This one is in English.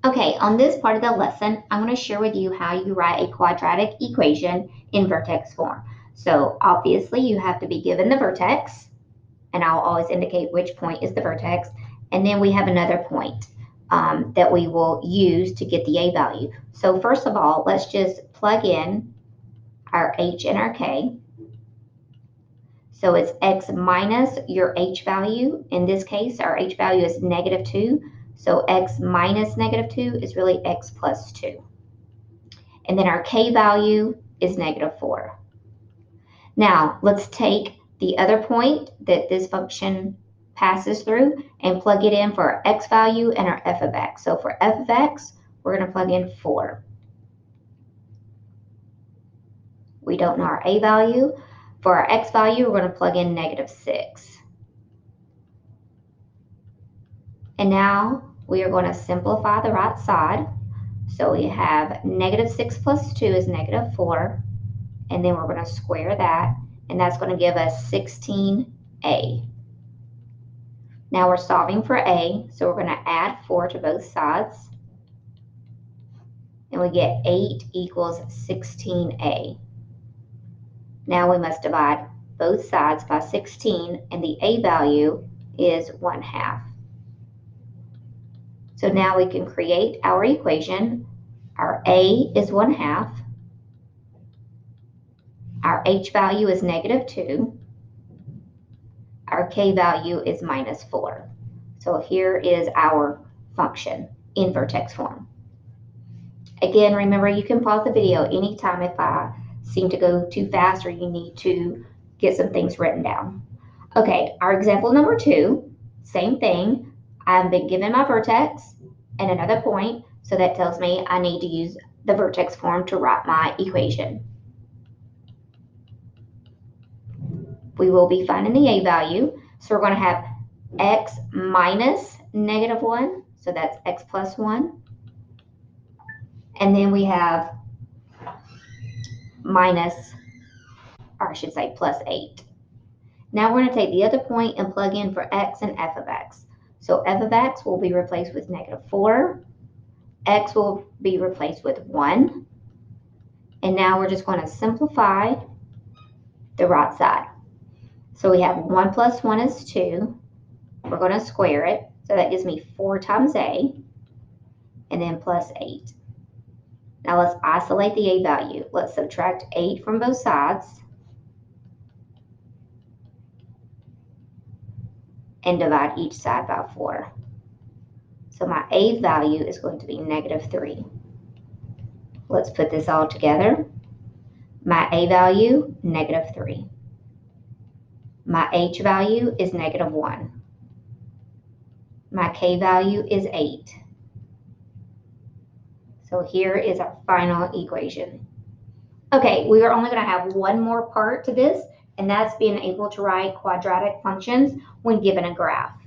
Okay, on this part of the lesson, I'm going to share with you how you write a quadratic equation in vertex form. So obviously you have to be given the vertex, and I'll always indicate which point is the vertex, and then we have another point that we will use to get the a value. So first of all, let's just plug in our h and our k. So it's x minus your h value. In this case, our h value is -2. So x minus -2 is really x plus 2. And then our k value is -4. Now, let's take the other point that this function passes through and plug it in for our x value and our f of x. So for f of x, we're going to plug in 4. We don't know our a value. For our x value, we're going to plug in -6. And now we are going to simplify the right side. So we have -6 plus 2 is -4. And then we're going to square that. And that's going to give us 16a. Now we're solving for a. So we're going to add 4 to both sides. And we get 8 equals 16a. Now we must divide both sides by 16. And the a value is 1/2. So now we can create our equation. Our a is 1/2. Our h value is -2. Our k value is -4. So here is our function in vertex form. Again, remember you can pause the video anytime if I seem to go too fast or you need to get some things written down. Okay, our example number 2, same thing. I've been given my vertex and another point, so that tells me I need to use the vertex form to write my equation. We will be finding the a value. So we're going to have x minus -1. So that's x plus 1. And then we have minus, or I should say plus 8. Now we're going to take the other point and plug in for x and f of x. So f of x will be replaced with -4. X will be replaced with 1. And now we're just going to simplify the right side. So we have 1 plus 1 is 2. We're going to square it. So that gives me 4 times a, and then plus 8. Now let's isolate the a value. Let's subtract 8 from both sides and divide each side by 4. So my a value is going to be -3. Let's put this all together. My a value, -3. My h value is -1. My k value is 8. So here is our final equation. Okay, we are only going to have one more part to this, and that's being able to write quadratic functions when given a graph.